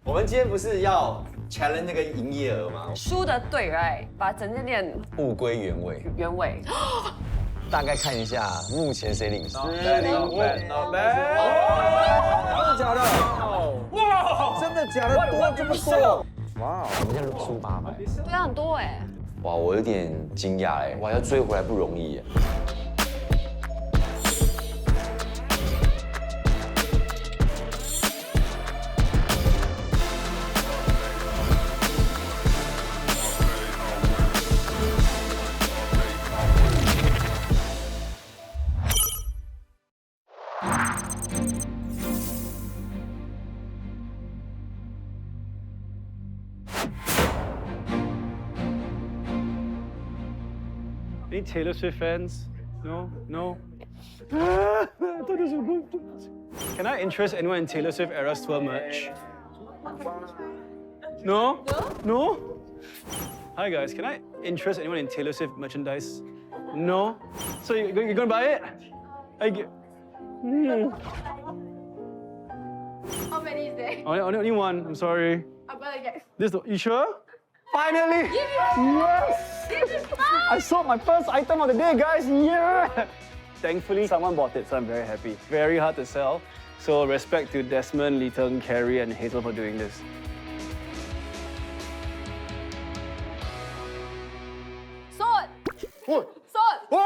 我们今天不是要 challenge 那个营业额吗？输的对 right， 把整间店物归原位。原位。大概看一下目前谁领先。真的假的？哇！真的假的？多这么多？哇！我们现在输800。对啊，很多哎。哇，我有点惊讶哎，哇，要追回来不容易耶。Any Taylor Swift fans? No? No? I thought this was good. Can I interest anyone in Taylor Swift Eras Tour merch? No? No? Hi guys, can I interest anyone in Taylor Swift merchandise? No? So you're gonna buy it? How many is there? Only one, I'm sorry. I'm gonna get. You sure? Finally! Yes! I sold my first item of the day, guys! Yeah! Thankfully, someone bought it, so I'm very happy. Very hard to sell. So respect to Desmond, Lee Teng, Carrie, and Hazel for doing this. Sword。哦 Sword。哦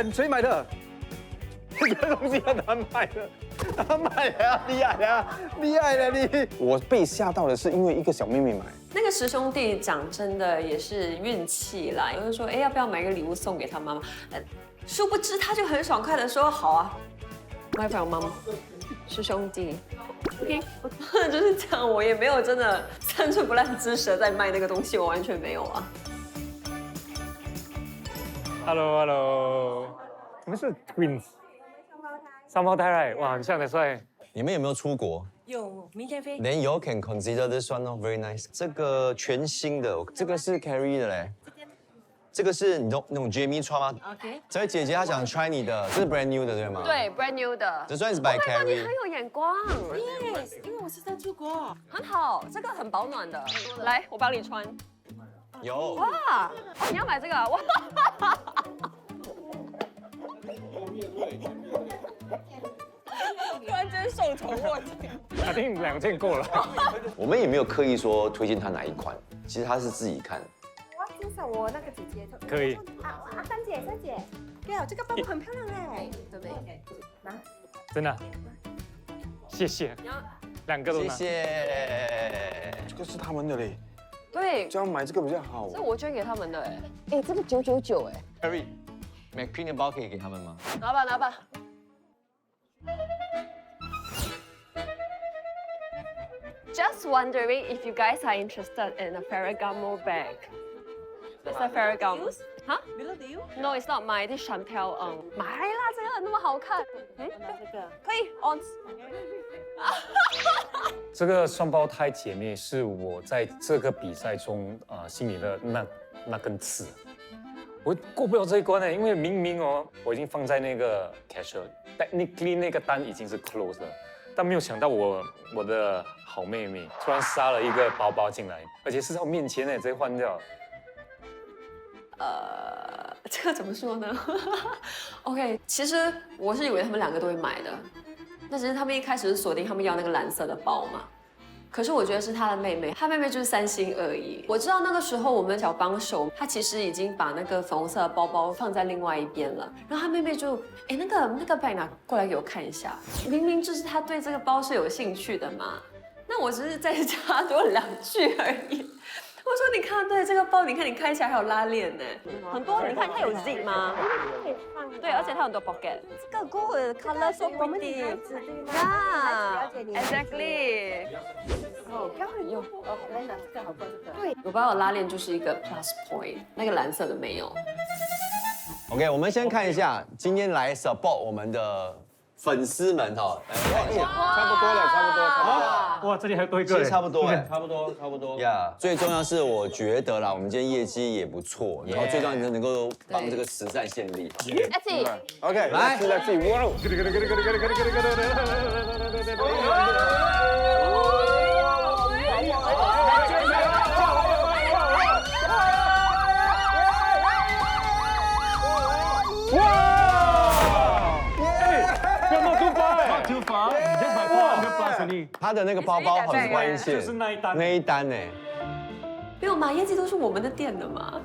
耶！谁买的？这个东西很难买的，他买的啊，厉害的，厉害的你！我被吓到的是因为一个小妹妹买。那个十兄弟讲真的也是运气啦，有人说，哎，要不要买个礼物送给他妈妈？殊不知他就很爽快的说，好啊，买给我妈妈。十兄弟 ，OK， 就是这样，我也没有真的三寸不烂之舌在卖那个东西，我完全没有啊。Hello， 你们是 twins， 双胞胎 right？ 哇，很像的帅。你们有没有出国？有，明天飞。 Then you can consider this one oh very nice。这个全新的，这个是 Carrie 的嘞。这个是你懂那种 Jamie 穿吗 OK。这位姐姐她想 try 你的，这是 brand new 的对吗？。对，brand new 的。这算是 by Oh my god， 你 Carrie。很有眼光， Yes，因为我是在出国。很好，这个很保暖的。来，我帮你穿。有。哇，哦，你要买这个啊哇！突然间手头握紧。I think 2件够了。我们也没有刻意说推荐她哪一款，其实她是自己看。我要介绍我那个姐姐。可以。三姐，对啊，这个包包很漂亮哎，对不对？拿。真的。谢谢。2个都谢拿。谢。这个是他们的嘞，对，这样买这个比较好。这我捐给他们的哎，哎，这个999哎， Carrie，McQueen 的包可以给他们吗？拿吧拿吧。Just wondering if you guys are interested in a Ferragamo bag. It's a Ferragamo. Huh? Below do you？ No, it's not mine. It's Chantel. 买啦，这个那么好看。嗯，这个。可以 on。这个双胞胎姐妹是我在这个比赛中心里的那根刺，我过不了这一关呢，因为明明我已经放在那个 cashier，technically 那个单已经是 close 了，但没有想到我的好妹妹突然杀了一个包包进来，而且是在我面前呢，直接换掉。这个怎么说呢？OK， 其实我是以为他们2个都会买的，那只是他们一开始是锁定他们要那个蓝色的包嘛。可是我觉得是他的妹妹，他妹妹就是3心2意。我知道那个时候我们小帮手，他其实已经把那个粉红色的包包放在另外一边了，然后他妹妹就，哎，那个 bag 拿过来给我看一下，明明就是他对这个包是有兴趣的嘛，那我只是再加多2句而已。我说你看，对这个包，你看你开起来还有拉链呢，很多。你看它有 zip 吗？对，而且它有很多 pocket。这个 good color so pretty。呀，exactly。哦，漂亮哟。哦，来拿这个好过这个。对，有包有拉链就是一个 plus point， 那个蓝色的没有。OK， 我们先看一下今天来 support 我们的粉丝们哈，来看一下。差不多了，差不多。哇，这里还有多一个。其实差不多哎，差不多。呀，最重要是我觉得啦，我们今天业绩也不错，然后最重要是能够帮这个慈善献力。 Etty， OK，来，Let's see，哇！ lucky，他的那个包包很关键，就是那一单那一单呢？没有嘛，业绩都是我们的店的嘛。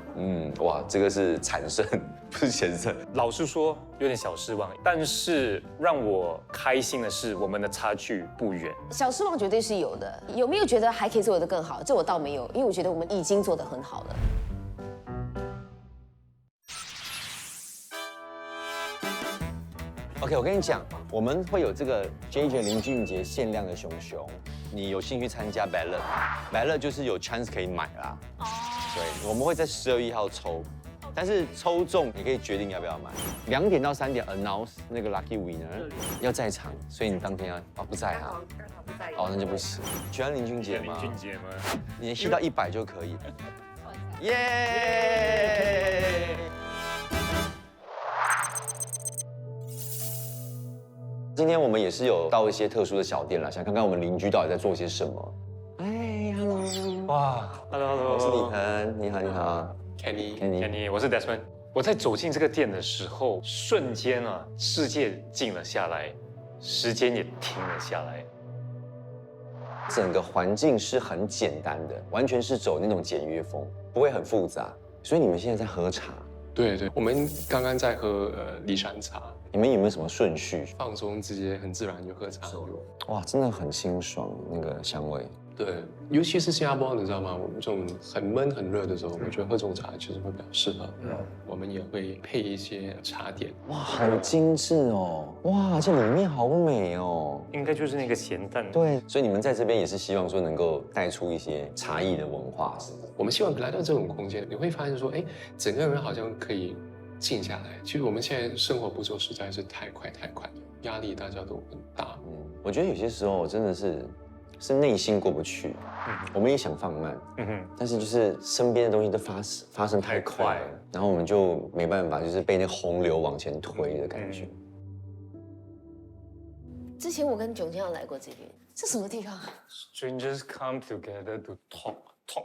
哇，这个是惨胜，不是险胜。老实说，有点小失望。但是让我开心的是，我们的差距不远。小失望绝对是有的，有没有觉得还可以做得更好？这我倒没有，因为我觉得我们已经做得很好了。OK， 我跟你讲，我们会有这个 JJ 林俊杰限量的熊熊，你有兴趣参加 ballot 就是有 chance 可以买啦。对，我们会在12月1号抽，但是抽中你可以决定要不要买。2点到3点 announce 那个 lucky winner 要在场，所以你当天要不在啊？哦，那就不行。喜欢林俊杰吗？林俊杰吗？你吸到100就可以了。耶！今天我们也是有到一些特殊的小店啦，想看看我们邻居到底在做些什么。哎 ，hello， 哇 ，hello， 我是李恒，你好，你好 Kenny，我是 Desmond。我在走进这个店的时候，瞬间啊，世界静了下来，时间也停了下来。整个环境是很简单的，完全是走那种简约风，不会很复杂。所以你们现在在喝茶，对，我们刚刚在喝骊山茶，你们有没有什么顺序？放松，直接很自然就喝茶。哇，真的很清爽，那个香味。对，尤其是新加坡，你知道吗？我们这种很闷很热的时候，我觉得喝这种茶其实会比较适合。我们也会配一些茶点。哇，好精致哦！哇，这里面好美哦。应该就是那个咸蛋。对，所以你们在这边也是希望说能够带出一些茶艺的文化，是吗？我们希望来到这种空间，你会发现说，哎，整个人好像可以静下来。其实我们现在生活步骤实在是太快了，压力大家都很大。我觉得有些时候真的是内心过不去，我们也想放慢，但是就是身边的东西都发生太快了，然后我们就没办法，就是被那洪流往前推的感觉。之前我跟囧囧来过这边，这什么地方？ Strangers come together to talk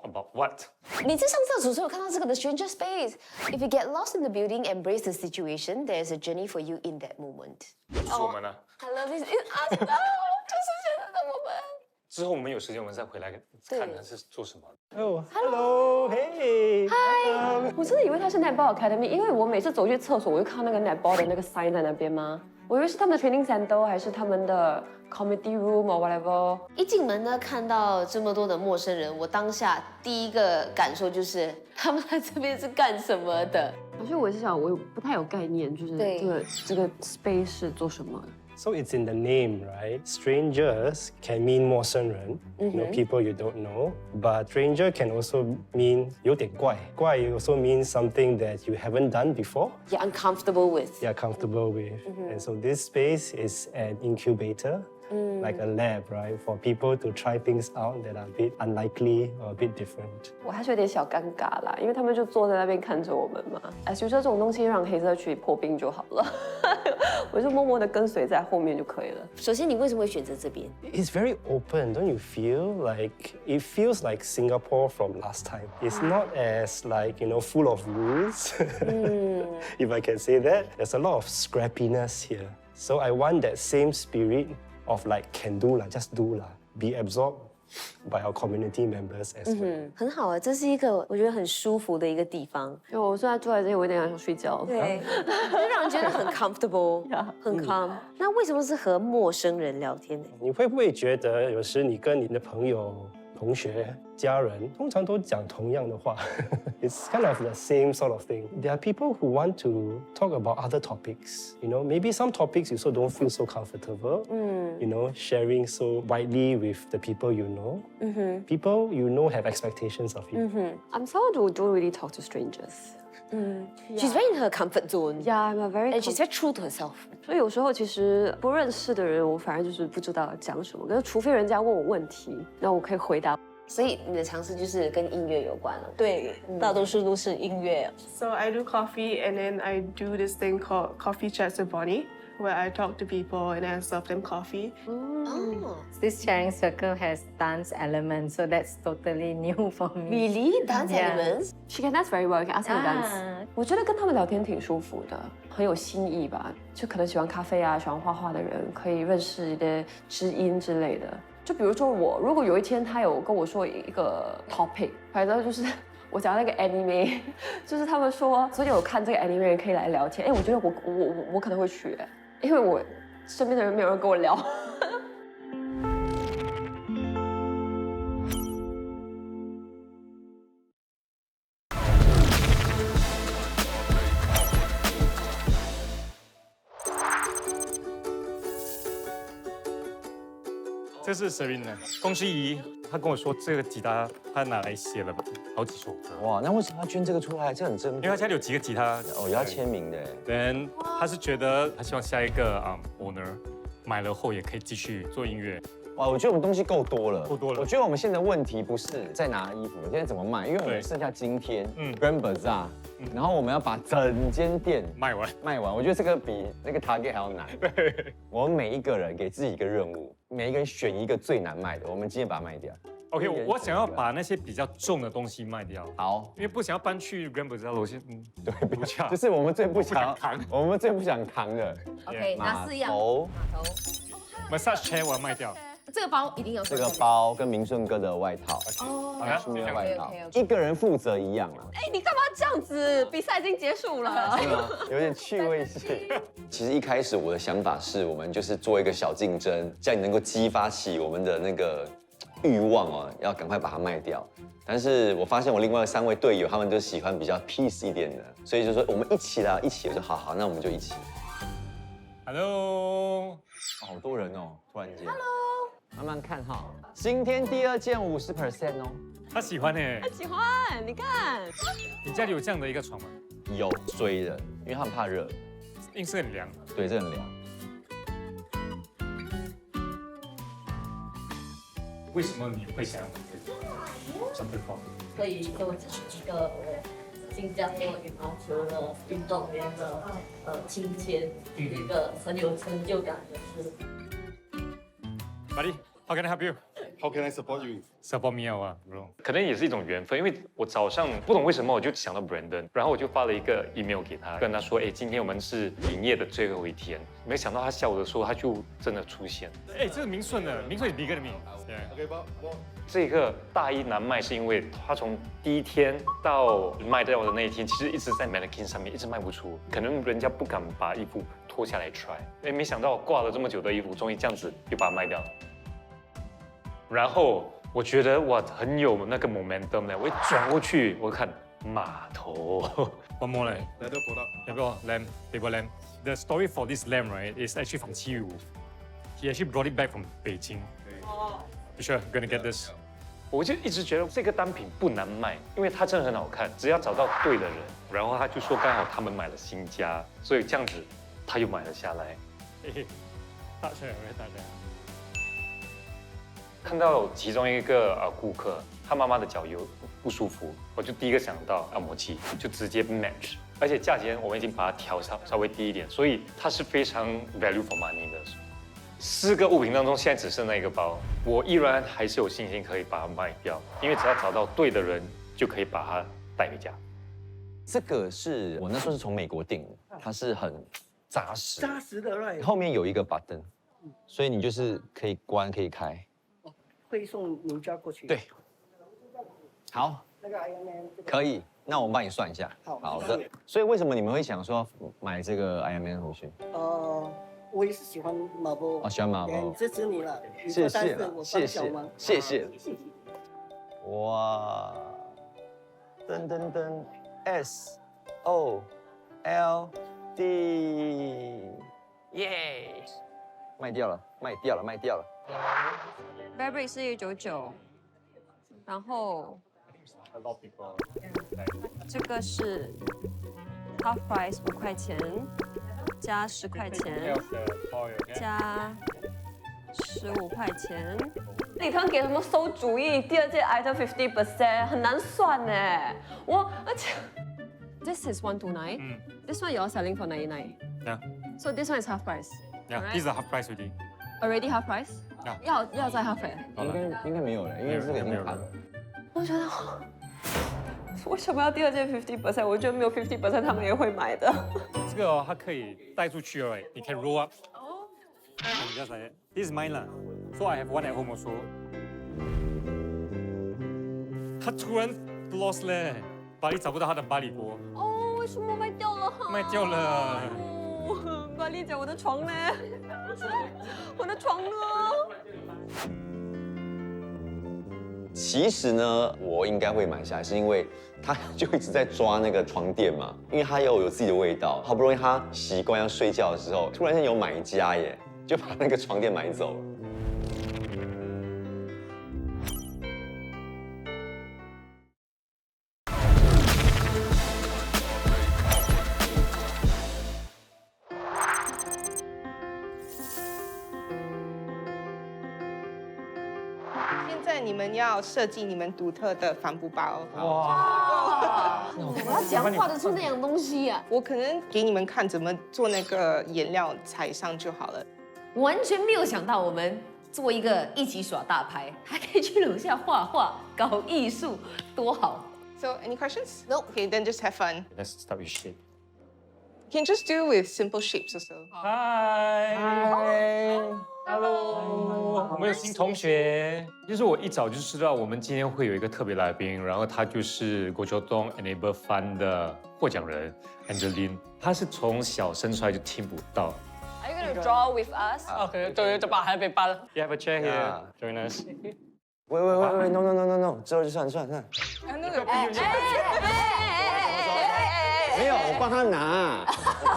about what？ 你在上厕所的时候有看到这个的 Stranger Space。If you get lost in the building, embrace the situation. There's a journey for you in that moment. 是我们呢。Hello, this is us now. 就是现在的我们。之后我们有时间，我们再回来看他是做什么。Oh, hello, hey. Hi， 我真的以为他是 Netball Academy，因为我每次走去厕所，我就看到那个 Netball 的那个 sign 在那边吗？我以为是他们的 training center 还是他们的 comedy room or whatever。一进门呢，看到这么多的陌生人，我当下第一个感受就是他们来这边是干什么的？所以我是想，我不太有概念，就是这个 space 是做什么的。So it's in the name, right? Strangers can mean 陌生人, you know, people you don't know. But stranger can also mean 有点怪. 怪 also means something that you haven't done before. You're uncomfortable with. You're comfortable with. And so this space is an incubator, like a lab, right? For people to try things out that are a bit unlikely or a bit different. 我还是有点小尴尬啦，因为他们就坐在那边看着我们嘛。哎，所以说这种东西让黑社区破冰就好了，我就默默的跟随在后面就可以了。首先，你为什么会选择这边？ It's very open, don't you feel? Like, it feels like Singapore from last time. It's not as like, you know, full of rules, if I can say that. There's a lot of scrappiness here. So I want that same spirit of like, can do lah, just do lah. Be absorbed by our community members as well. 很好啊，这是一个我觉得很舒服的一个地方。因为我现在坐在这里，我有点想睡觉。对，就让人觉得很 comfortable， 很 calm。那为什么是和陌生人聊天呢？你会不会觉得有时你跟你的朋友、同学、家人通常都讲同样的话？It's kind of the same sort of thing. There are people who want to talk about other topics. You know, maybe some topics you also don't feel so comfortable. You know, sharing so widely with the people you know. People you know have expectations of you. I'm someone who don't really talk to strangers. She's very in her comfort zone. Yeah, I'm a very. And she's very true to herself. 所以有时候其实不认识的人，我反而就是不知道讲什么。可是除非人家问我问题，那我可以回答。所以你的尝试就是跟音乐有关了。对，大多数都是音乐。So I do coffee and then I do this thing called Coffee Chats with Bonnie, where I talk to people and I serve them coffee. Oh, This sharing circle has dance elements, so that's totally new for me. really? Dance elements? She can dance very well. You can ask her to dance. 我觉得跟他们聊天挺舒服的，很有新意吧。就可能喜欢咖啡啊、喜欢画画的人，可以认识一些知音之类的。就比如说我，如果有一天他有跟我说一个 topic， 反正就是我讲那个 anime， 就是他们说最近有看这个 anime 可以来聊天，哎，我觉得我可能会去，因为我身边的人没有人跟我聊。这是 Serena， 龚诗怡，她跟我说这个吉他她拿来写了好几首歌。哇，那为什么要捐这个出来？这很珍贵。因为她家里有几个吉他，哦，要签名的。Then 她是觉得她希望下一个owner 买了后也可以继续做音乐。哇，我觉得我们东西够多了，够多了。我觉得我们现在问题不是在拿衣服，现在怎么卖？因为我们剩下今天Grand Bazaar，然后我们要把整间店卖完。我觉得这个比那个 target 还要难。对，我们每一个人给自己一个任务，每一个人选一个最难卖的，我们今天把它卖掉。OK， 我想要把那些比较重的东西卖掉。好，因为不想要搬去 Grand Bazaar 楼下，对，不下，就是我们最不想扛，我们最不想扛的。 OK， 哪4样？码头 ，massage chair 我要卖掉。这个包一定有。这个包跟明顺哥的外套，书面外套，一个人负责一样啊。哎，你干嘛这样子？比赛已经结束了。是吗？有点趣味性。其实一开始我的想法是我们就是做一个小竞争，这样能够激发起我们的那个欲望哦，要赶快把它卖掉。但是我发现我另外3位队友他们都喜欢比较 peace 一点的，所以就说我们一起啦，一起。我说好，那我们就一起。Hello， 好多人哦，突然间。Hello。慢慢看哈，今天第2件50% 哦。他喜欢呢，他喜欢，你看。你家里有这样的一个床吗？有追的，因为他们怕热。硬是很凉。对，这很凉。为什么你会想要买这个？可以就只是一个新加坡羽毛球的运动员的亲签，一个很有成就感的事。Buddy, how can I help you? How can I support you? Support me 啊 ，bro。可能也是一种缘分，因为我早上不懂为什么我就想到 Brandon， 然后我就发了一个 email 给他，跟他说，哎，今天我们是营业的最后一天。没想到他下午的时候他就真的出现。哎，这是明顺的，明顺是 bigger 的名。OK， 这个大衣难卖是因为他从第1天到卖掉的那一天，其实一直在 mannequin 上面，一直卖不出，可能人家不敢把衣服脱下来 try。哎，没想到挂了这么久的衣服，终于这样子就把它卖掉了。然后我觉得哇，很有那个 momentum 呢。我一转过去，我看码头。One more 嘞 ，leather product， 要不要 lamb paper lamb？ The story for this lamb right is actually from Qiyu. He actually brought it back from Beijing. You sure gonna get this？ 我就一直觉得这个单品不难卖，因为它真的很好看，只要找到对的人。然后他就说刚好他们买了新家，所以这样子他又买了下来。大声有没有大家？看到其中一个顾客，他妈妈的脚有不舒服，我就第一个想到按摩器，就直接 match， 而且价钱我们已经把它调稍微低一点，所以它是非常 value for money 的。4个物品当中，现在只剩那一个包，我依然还是有信心可以把它卖掉，因为只要找到对的人，就可以把它带回家。这个是我那时候是从美国订的，它是很扎实，扎实的 right。后面有一个 button， 所以你就是可以关可以开。会送您家过去。对。好。那个 Iron Man。可以，那我们帮你算一下。好的。所以为什么你们会想说买这个 Iron Man 回去？我也是喜欢马波。喜欢马波。支持你了。谢谢。谢谢。谢谢。哇。噔噔噔 ，S O L D， 耶！卖掉了。Burberry 是199，然后这个是 half price 5块钱，加10块钱，加15块钱。李腾给什么馊主意？第2件 item 50%， 很难算呢。而且 this is 129， this one you're selling for 99。Yeah. So this one is half price. Yeah, this is half price already. Already half price? 要再 half price？ 应该没有了，因为这个已经谈了。我觉得为什么要第2件 50%？ 我觉得没有 50% 他们也会买的。这个它可以带出去，right？ 你可以 roll up。哦。Just like that. This is mine 啦。So I have one at home also. 他突然 lost 嘞，巴黎找不到他的巴黎锅。哦，为什么卖掉了？卖掉了。哦，巴黎姐，我的床呢？我的床呢？其实呢，我应该会买下来，是因为他就一直在抓那个床垫嘛，因为他有自己的味道。好不容易他习惯要睡觉的时候，突然间有买家耶，就把那个床垫买走了。现在你们要设计你们独特的帆布包。我要怎样画得出那样东西呀？我可能给你们看怎么做那个颜料彩上就好了。完全没有想到我们做一个一起耍大牌，还可以去楼下画画、搞艺术，多好。 So any questions? No. Okay, then just have fun. Let's start with shape. You can just do with simple shapes also. Hi，Hello，我们有新同学。就是我一早就知道我们今天会有一个特别来宾，然后他就是国球东 Enable Fund 的获奖人 Angeline。她是从小生出来就听不到。 Are you gonna draw with us? OK，對，就擺喺邊班。 You have a chair here. Join us. 喂 ，no， 之後就算。没有，我帮他拿，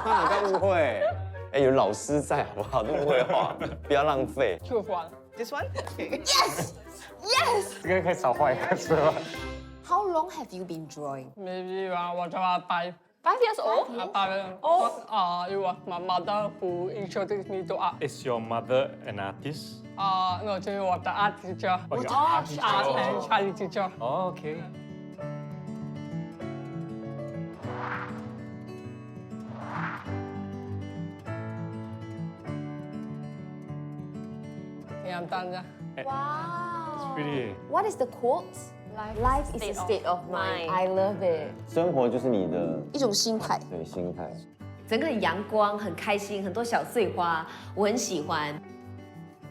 不要误会。哎，有老师在，好不好？都不会画，不要浪费。 This one? Yes. 这个可以少画一个是吧？ How long have you been drawing? Maybe 我就話5 years old? 5 Oh. It was my mother who introduced me to art. Is your mother an artist? No, she was the art teacher. Oh, Art and Chinese teacher. Oh, okay. Okay, I'm done. Wow. It's pretty. What is the quote? Life is a state of mind. I love it. 生活就是你的一种心态。对心态。整个很阳光，很开心，很多小碎花，我很喜欢。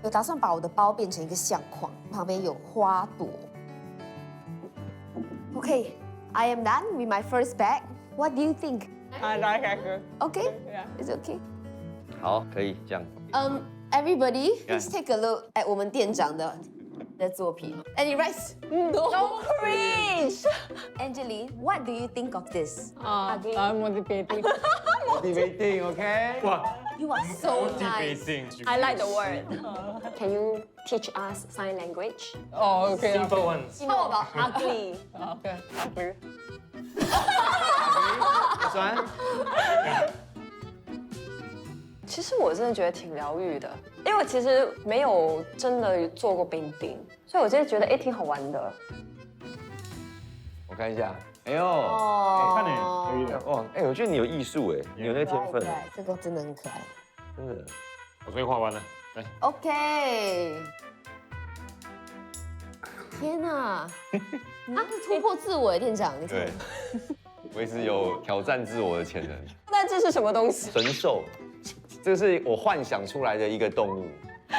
我打算把我的包变成一个相框，旁边有花朵。Okay, I am done with my first bag. What do you think? I like it. Okay, Yeah. it's okay. 好，可以这样。Everybody, please take a look at 我们店长的作品。And it writes, No cringe. Angeline, what do you think of this? I'm motivating. Motivating, OK? Wow. You are so nice. Motivating. I like the word. Can you teach us sign language? Oh, okay. Simple ones. How about ugly? Okay, ugly. 酸。其实我真的觉得挺疗愈的，因为我其实没有真的做过冰钉，所以我真的觉得挺好玩的。我看一下，哎呦，哦，看你，哇，哎，我觉得你有艺术哎，你有那天分，这个真的很可爱。真的。我终于画完了，来。OK。天哪！你是突破自我的店长，你看。对，我一直有挑战自我的潜能。那这是什么东西？神兽，这是我幻想出来的一个动物，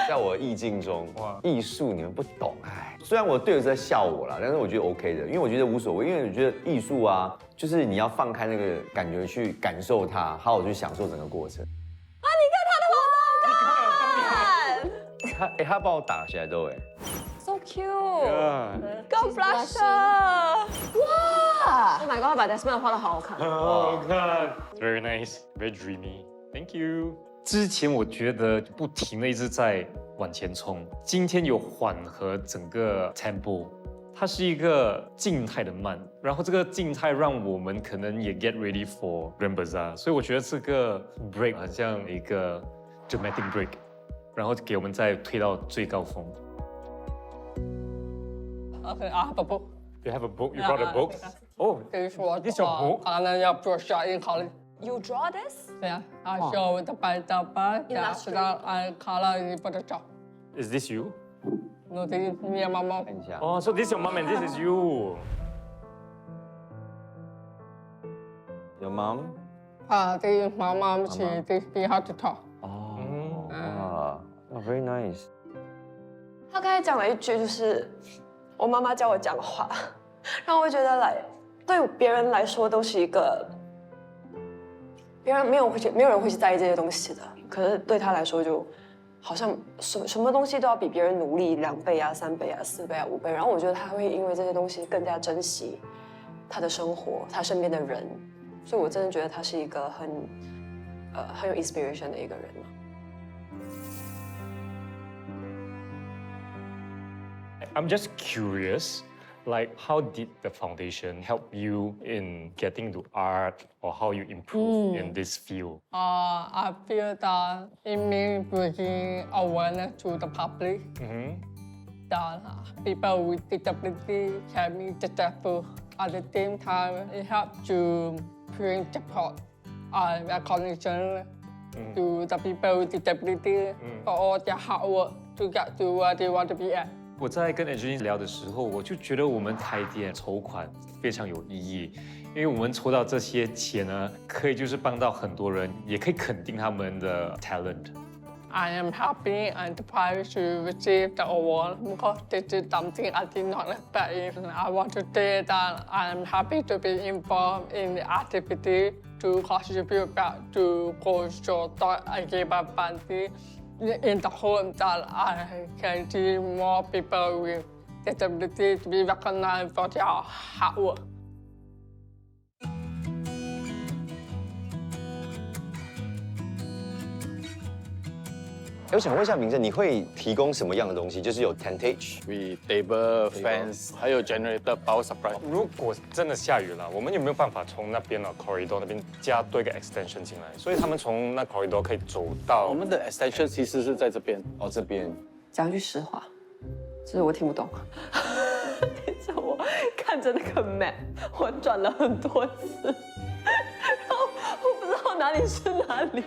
在我意境中。哇，艺术你们不懂哎。虽然我队友在笑我啦，但是我觉得 OK 的，因为我觉得无所谓，因为我觉得艺术啊，就是你要放开那个感觉去感受它，好好去享受整个过程。啊，你看他的好看。他帮我打起来都哎。So cute. Go blusher. 哇 ！Oh my god， 他把 Desmond 画的好好看。哦，看 ，very nice, very dreamy. Thank you. 之前我觉得不停的一直在往前冲，今天有缓和整个 tempo， 它是一个静态的慢，然后这个静态让我们可能也 get ready for Grand Bazaar， 所以我觉得这个 break 好像一个 dramatic break， 然后给我们再推到最高峰。Okay, I have a book. You have a book? You brought a book? Oh, This was this your book? And then your brochure in college. You draw this? Yeah, I show the paper, and color in Photoshop. Is this you? No, this is me and my mom. 等一下。 Oh, so this is your mom and this is you. Your mom? This is my mom. She teach me how to talk. 哦，哇，very nice. 他刚才讲了一句，就是我妈妈教我讲话，让我觉得对别人来说都是一个，别人没有人会去在意这些东西的，可是对他来说就好像什么东西都要比别人努力2倍啊、3倍啊、4倍啊、5倍，然后我觉得他会因为这些东西更加珍惜他的生活、他身边的人，所以我真的觉得他是一个很有 inspiration 的一个人。I'm just curious, like how did the foundation help you in getting to art or how you improve in this field? I feel that it means bringing awareness to the public. That people with disability can be successful. At the same time, it helps to bring support and recognition to the people with disability for all their hard work to get to where they want to be at. 我在跟 Angeline 聊的时候，我就觉得我们开店筹款非常有意义，因为我们筹到这些钱呢，可以就是帮到很多人，也可以肯定他们的 talent。 I am happy and proud to receive the award because this is something I did not expect. I want to say that I am happy to be involved in the activity to contribute back to culture that I gave up in the hope that I can see more people with disability to be recognized for their hard work. 我想问一下明正，你会提供什么样的东西？就是有 tentage、 table、fans， 还有 generator power supply。如果真的下雨了，我们有没有办法从那边的 corridor 那边加多一个 extension 进来？所以他们从那 corridor 可以走到我们的 extension 其实是在这边。哦，这边。讲句实话，就是我听不懂。等一下，我看着那个 map， 我转了很多次，然后我不知道哪里是哪里。